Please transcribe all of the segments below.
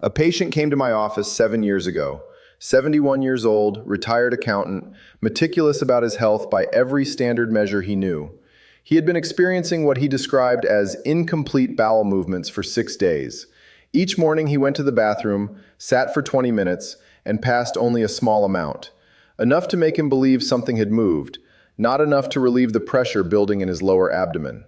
A patient came to my office 7 years ago. 71 years old, retired accountant, meticulous about his health by every standard measure he knew. He had been experiencing what he described as incomplete bowel movements for 6 days. Each morning he went to the bathroom, sat for 20 minutes, and passed only a small amount. Enough to make him believe something had moved, not enough to relieve the pressure building in his lower abdomen.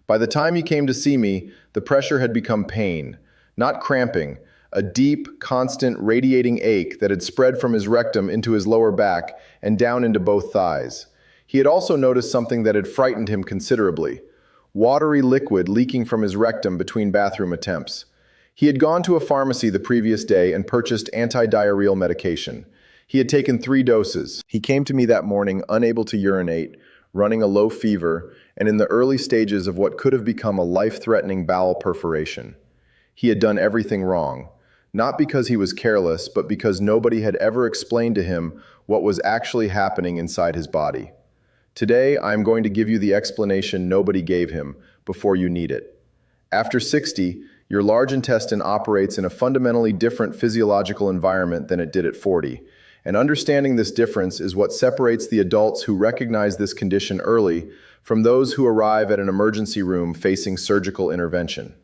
By the time he came to see me, the pressure had become pain, not cramping, a deep, constant, radiating ache that had spread from his rectum into his lower back and down into both thighs. He had also noticed something that had frightened him considerably: watery liquid leaking from his rectum between bathroom attempts. He had gone to a pharmacy the previous day and purchased anti-diarrheal medication. He had taken 3 doses. He came to me that morning unable to urinate, running a low fever, and in the early stages of what could have become a life-threatening bowel perforation. He had done everything wrong, not because he was careless, but because nobody had ever explained to him what was actually happening inside his body. Today, I am going to give you the explanation nobody gave him before you need it. After 60, your large intestine operates in a fundamentally different physiological environment than it did at 40. And understanding this difference is what separates the adults who recognize this condition early from those who arrive at an emergency room facing surgical intervention.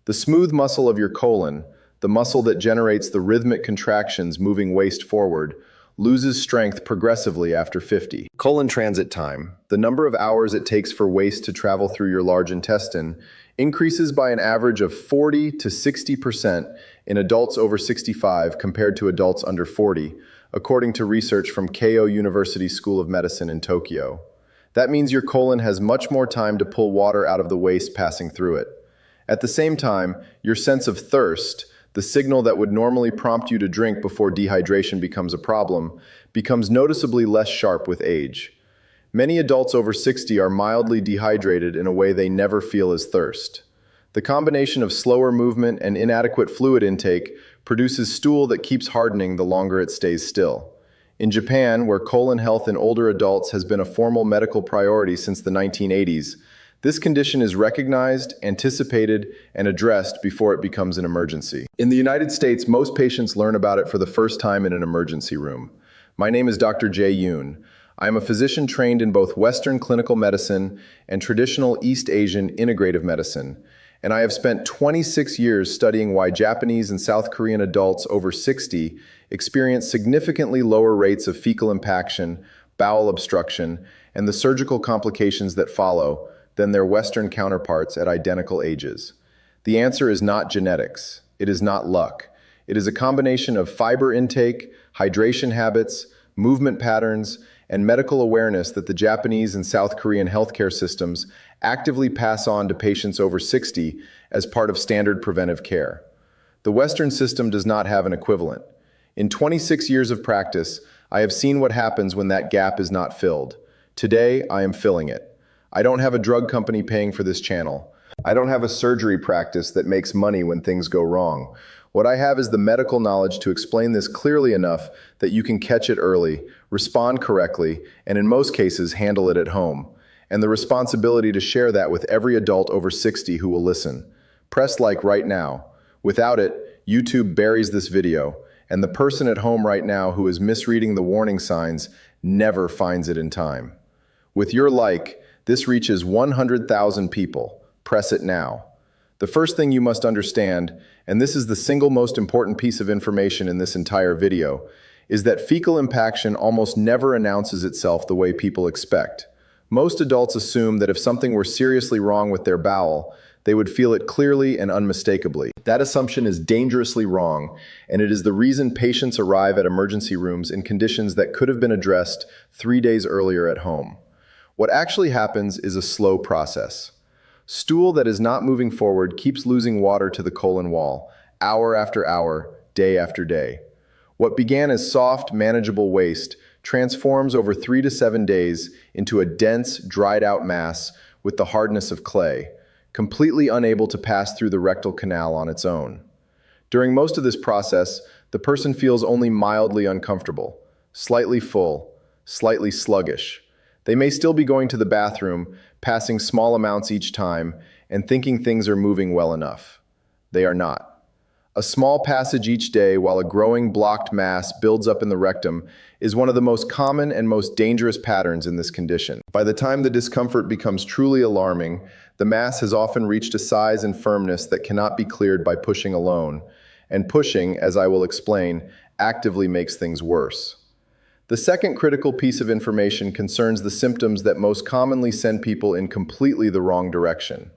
The smooth muscle of your colon, the muscle that generates the rhythmic contractions moving waist forward, loses strength progressively after 50. Colon transit time, the number of hours it takes for waste to travel through your large intestine, increases by an average of 40 to 60% in adults over 65 compared to adults under 40, according to research from Keio University School of Medicine in Tokyo. That means your colon has much more time to pull water out of the waste passing through it. At the same time, your sense of thirst, the signal that would normally prompt you to drink before dehydration becomes a problem, becomes noticeably less sharp with age. Many adults over 60 are mildly dehydrated in a way they never feel as thirst. The combination of slower movement and inadequate fluid intake produces stool that keeps hardening the longer it stays still. In Japan, where colon health in older adults has been a formal medical priority since the 1980s, this condition is recognized, anticipated, and addressed before it becomes an emergency. In the United States, most patients learn about it for the first time in an emergency room. My name is Dr. Jae Yoon. I am a physician trained in both Western clinical medicine and traditional East Asian integrative medicine, and I have spent 26 years studying why Japanese and South Korean adults over 60 experience significantly lower rates of fecal impaction, bowel obstruction, and the surgical complications that follow than their Western counterparts at identical ages. The answer is not genetics. It is not luck. It is a combination of fiber intake, hydration habits, movement patterns, and medical awareness that the Japanese and South Korean healthcare systems actively pass on to patients over 60 as part of standard preventive care. The Western system does not have an equivalent. In 26 years of practice, I have seen what happens when that gap is not filled. Today, I am filling it. I don't have a drug company paying for this channel. I don't have a surgery practice that makes money when things go wrong. What I have is the medical knowledge to explain this clearly enough that you can catch it early, respond correctly, and in most cases, handle it at home. And the responsibility to share that with every adult over 60 who will listen. Press like right now. Without it, YouTube buries this video, and the person at home right now who is misreading the warning signs never finds it in time. With your like, this reaches 100,000 people. Press it now. The first thing you must understand, and this is the single most important piece of information in this entire video, is that fecal impaction almost never announces itself the way people expect. Most adults assume that if something were seriously wrong with their bowel, they would feel it clearly and unmistakably. That assumption is dangerously wrong, and it is the reason patients arrive at emergency rooms in conditions that could have been addressed 3 days earlier at home. What actually happens is a slow process. Stool that is not moving forward keeps losing water to the colon wall, hour after hour, day after day. What began as soft, manageable waste transforms over 3 to 7 days into a dense, dried-out mass with the hardness of clay, completely unable to pass through the rectal canal on its own. During most of this process, the person feels only mildly uncomfortable, slightly full, slightly sluggish. They may still be going to the bathroom, passing small amounts each time, and thinking things are moving well enough. They are not. A small passage each day while a growing blocked mass builds up in the rectum is one of the most common and most dangerous patterns in this condition. By the time the discomfort becomes truly alarming, the mass has often reached a size and firmness that cannot be cleared by pushing alone, and pushing, as I will explain, actively makes things worse. The second critical piece of information concerns the symptoms that most commonly send people in completely the wrong direction.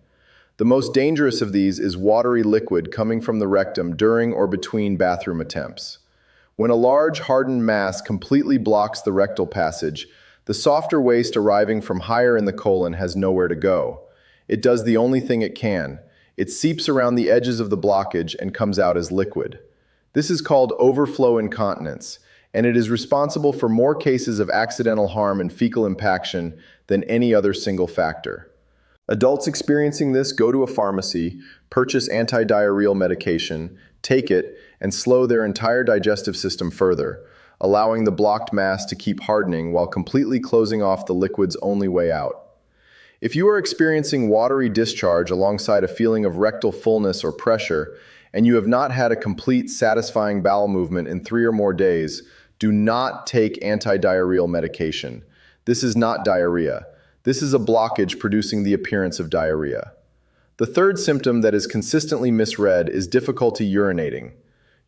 The most dangerous of these is watery liquid coming from the rectum during or between bathroom attempts. When a large, hardened mass completely blocks the rectal passage, the softer waste arriving from higher in the colon has nowhere to go. It does the only thing it can. It seeps around the edges of the blockage and comes out as liquid. This is called overflow incontinence, and it is responsible for more cases of accidental harm and fecal impaction than any other single factor. Adults experiencing this go to a pharmacy, purchase anti-diarrheal medication, take it, and slow their entire digestive system further, allowing the blocked mass to keep hardening while completely closing off the liquid's only way out. If you are experiencing watery discharge alongside a feeling of rectal fullness or pressure, and you have not had a complete, satisfying bowel movement in 3 or more days, do not take anti-diarrheal medication. This is not diarrhea. This is a blockage producing the appearance of diarrhea. The third symptom that is consistently misread is difficulty urinating.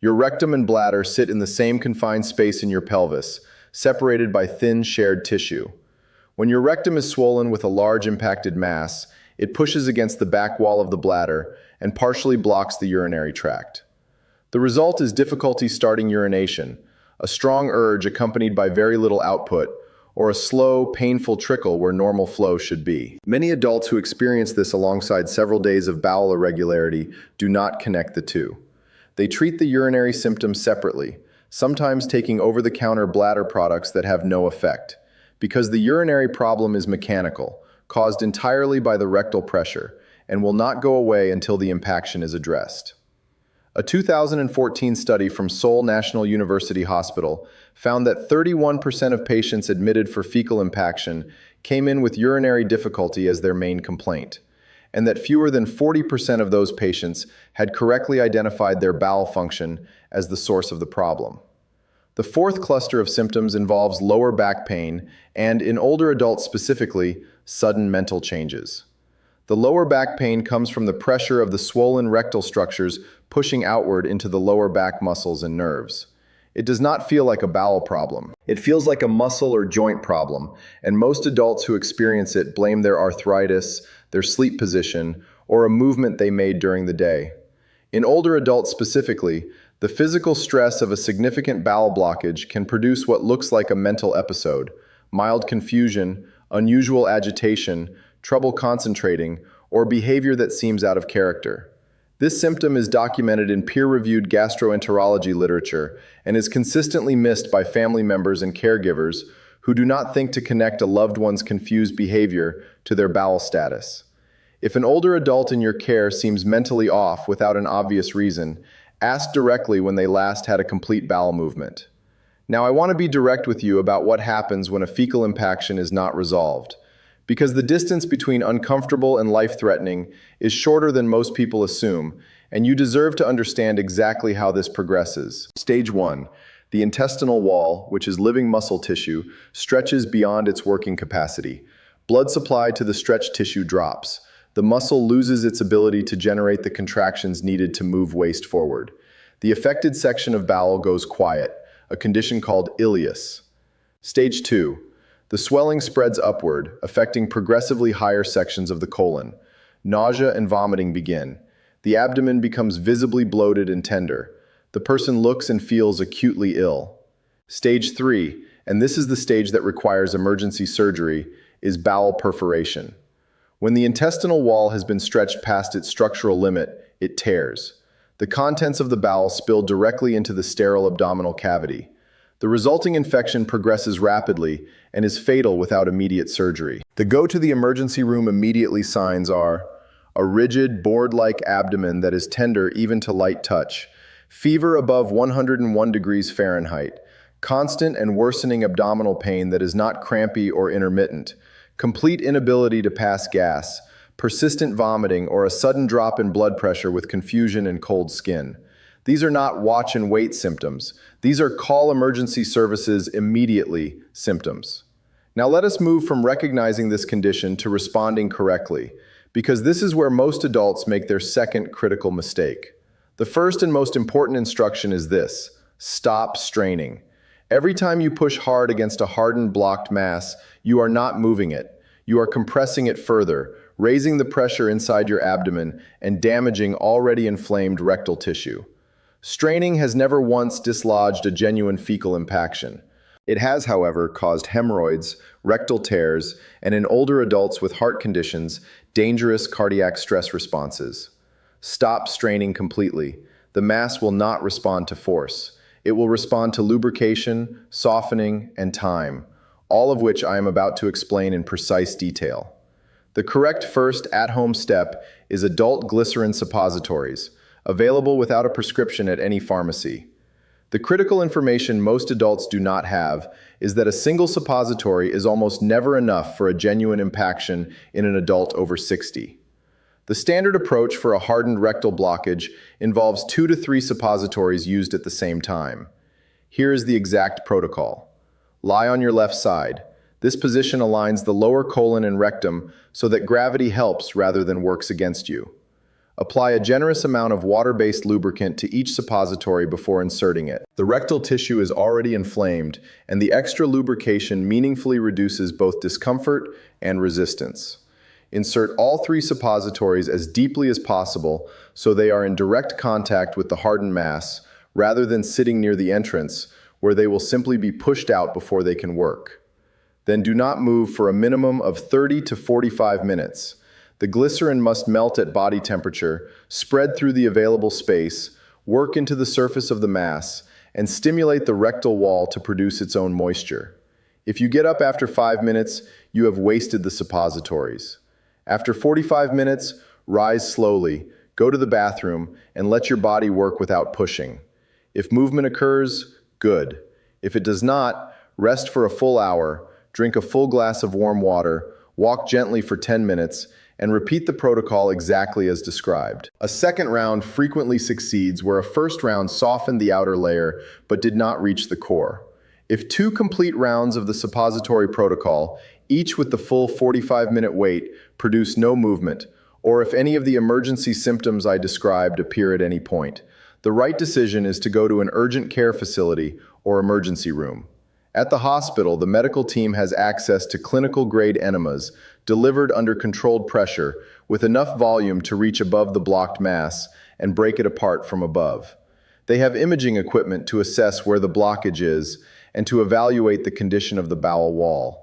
Your rectum and bladder sit in the same confined space in your pelvis, separated by thin shared tissue. When your rectum is swollen with a large impacted mass, it pushes against the back wall of the bladder and partially blocks the urinary tract. The result is difficulty starting urination, a strong urge accompanied by very little output, or a slow, painful trickle where normal flow should be. Many adults who experience this alongside several days of bowel irregularity do not connect the two. They treat the urinary symptoms separately, sometimes taking over-the-counter bladder products that have no effect, because the urinary problem is mechanical, caused entirely by the rectal pressure, and will not go away until the impaction is addressed. A 2014 study from Seoul National University Hospital found that 31% of patients admitted for fecal impaction came in with urinary difficulty as their main complaint, and that fewer than 40% of those patients had correctly identified their bowel function as the source of the problem. The fourth cluster of symptoms involves lower back pain and, in older adults specifically, sudden mental changes. The lower back pain comes from the pressure of the swollen rectal structures pushing outward into the lower back muscles and nerves. It does not feel like a bowel problem. It feels like a muscle or joint problem, and most adults who experience it blame their arthritis, their sleep position, or a movement they made during the day. In older adults specifically, the physical stress of a significant bowel blockage can produce what looks like a mental episode: mild confusion, unusual agitation, trouble concentrating, or behavior that seems out of character. This symptom is documented in peer-reviewed gastroenterology literature and is consistently missed by family members and caregivers who do not think to connect a loved one's confused behavior to their bowel status. If an older adult in your care seems mentally off without an obvious reason, ask directly when they last had a complete bowel movement. Now, I want to be direct with you about what happens when a fecal impaction is not resolved, because the distance between uncomfortable and life-threatening is shorter than most people assume, and you deserve to understand exactly how this progresses. Stage 1. The intestinal wall, which is living muscle tissue, stretches beyond its working capacity. Blood supply to the stretched tissue drops. The muscle loses its ability to generate the contractions needed to move waste forward. The affected section of bowel goes quiet, a condition called ileus. Stage 2. The swelling spreads upward, affecting progressively higher sections of the colon. Nausea and vomiting begin. The abdomen becomes visibly bloated and tender. The person looks and feels acutely ill. Stage 3, and this is the stage that requires emergency surgery, is bowel perforation. When the intestinal wall has been stretched past its structural limit, it tears. The contents of the bowel spill directly into the sterile abdominal cavity. The resulting infection progresses rapidly and is fatal without immediate surgery. The go to the emergency room immediately signs are a rigid, board-like abdomen that is tender even to light touch, fever above 101 degrees Fahrenheit, constant and worsening abdominal pain that is not crampy or intermittent, complete inability to pass gas, persistent vomiting, or a sudden drop in blood pressure with confusion and cold skin. These are not watch and wait symptoms. These are call emergency services immediately symptoms. Now let us move from recognizing this condition to responding correctly, because this is where most adults make their second critical mistake. The first and most important instruction is this: stop straining. Every time you push hard against a hardened blocked mass, you are not moving it. You are compressing it further, raising the pressure inside your abdomen and damaging already inflamed rectal tissue. Straining has never once dislodged a genuine fecal impaction. It has, however, caused hemorrhoids, rectal tears, and in older adults with heart conditions, dangerous cardiac stress responses. Stop straining completely. The mass will not respond to force. It will respond to lubrication, softening, and time, all of which I am about to explain in precise detail. The correct first at-home step is adult glycerin suppositories, available without a prescription at any pharmacy. The critical information most adults do not have is that a single suppository is almost never enough for a genuine impaction in an adult over 60. The standard approach for a hardened rectal blockage involves 2 to 3 suppositories used at the same time. Here is the exact protocol. Lie on your left side. This position aligns the lower colon and rectum so that gravity helps rather than works against you. Apply a generous amount of water-based lubricant to each suppository before inserting it. The rectal tissue is already inflamed, and the extra lubrication meaningfully reduces both discomfort and resistance. Insert all 3 suppositories as deeply as possible so they are in direct contact with the hardened mass, rather than sitting near the entrance, where they will simply be pushed out before they can work. Then do not move for a minimum of 30 to 45 minutes. The glycerin must melt at body temperature, spread through the available space, work into the surface of the mass, and stimulate the rectal wall to produce its own moisture. If you get up after 5 minutes, you have wasted the suppositories. After 45 minutes, rise slowly, go to the bathroom, and let your body work without pushing. If movement occurs, good. If it does not, rest for a full hour, drink a full glass of warm water, walk gently for 10 minutes, and repeat the protocol exactly as described. A second round frequently succeeds where a first round softened the outer layer but did not reach the core. If 2 complete rounds of the suppository protocol, each with the full 45-minute wait, produce no movement, or if any of the emergency symptoms I described appear at any point, the right decision is to go to an urgent care facility or emergency room. At the hospital, the medical team has access to clinical-grade enemas delivered under controlled pressure with enough volume to reach above the blocked mass and break it apart from above. They have imaging equipment to assess where the blockage is and to evaluate the condition of the bowel wall.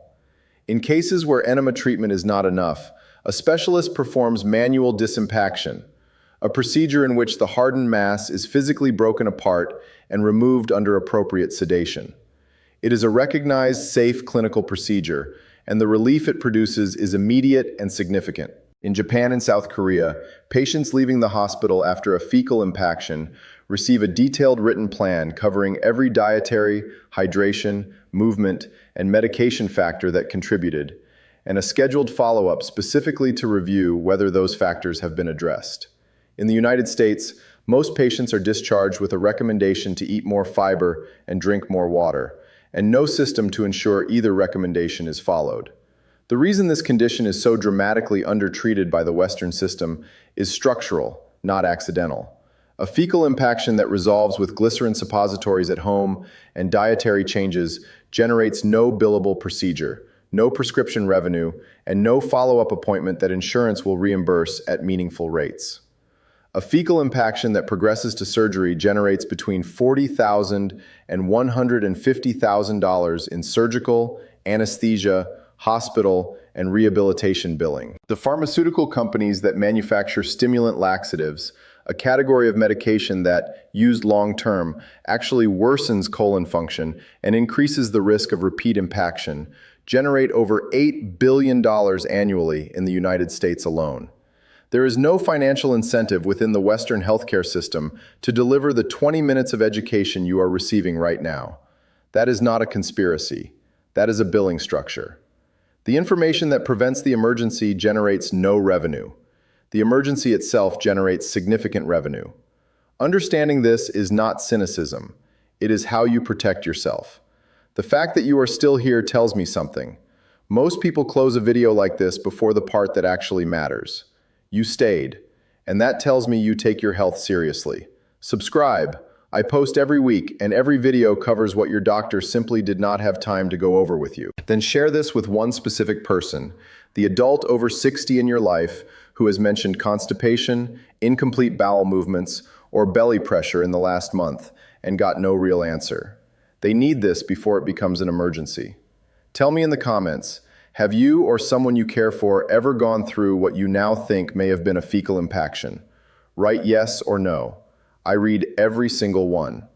In cases where enema treatment is not enough, a specialist performs manual disimpaction, a procedure in which the hardened mass is physically broken apart and removed under appropriate sedation. It is a recognized, safe clinical procedure, and the relief it produces is immediate and significant. In Japan and South Korea, patients leaving the hospital after a fecal impaction receive a detailed written plan covering every dietary, hydration, movement, and medication factor that contributed, and a scheduled follow-up specifically to review whether those factors have been addressed. In the United States, most patients are discharged with a recommendation to eat more fiber and drink more water, and no system to ensure either recommendation is followed. The reason this condition is so dramatically undertreated by the Western system is structural, not accidental. A fecal impaction that resolves with glycerin suppositories at home and dietary changes generates no billable procedure, no prescription revenue, and no follow-up appointment that insurance will reimburse at meaningful rates. A fecal impaction that progresses to surgery generates between $40,000 and $150,000 in surgical, anesthesia, hospital, and rehabilitation billing. The pharmaceutical companies that manufacture stimulant laxatives, a category of medication that, used long-term, actually worsens colon function and increases the risk of repeat impaction, generate over $8 billion annually in the United States alone. There is no financial incentive within the Western healthcare system to deliver the 20 minutes of education you are receiving right now. That is not a conspiracy. That is a billing structure. The information that prevents the emergency generates no revenue. The emergency itself generates significant revenue. Understanding this is not cynicism. It is how you protect yourself. The fact that you are still here tells me something. Most people close a video like this before the part that actually matters. You stayed, and that tells me you take your health seriously. Subscribe. I post every week, and every video covers what your doctor simply did not have time to go over with you. Then share this with one specific person, the adult over 60 in your life who has mentioned constipation, incomplete bowel movements, or belly pressure in the last month and got no real answer. They need this before it becomes an emergency. Tell me in the comments, have you or someone you care for ever gone through what you now think may have been a fecal impaction? Write yes or no. I read every single one.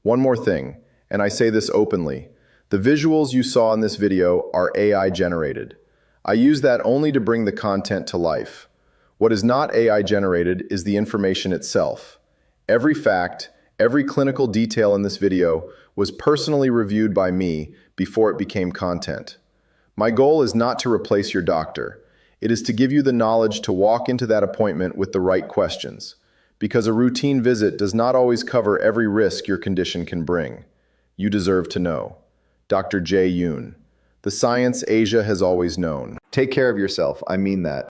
One more thing, and I say this openly. The visuals you saw in this video are AI generated. I use that only to bring the content to life. What is not AI generated is the information itself. Every fact, every clinical detail in this video was personally reviewed by me before it became content. My goal is not to replace your doctor. It is to give you the knowledge to walk into that appointment with the right questions, because a routine visit does not always cover every risk your condition can bring. You deserve to know. Dr. Jae Yoon. The science Asia has always known. Take care of yourself, I mean that.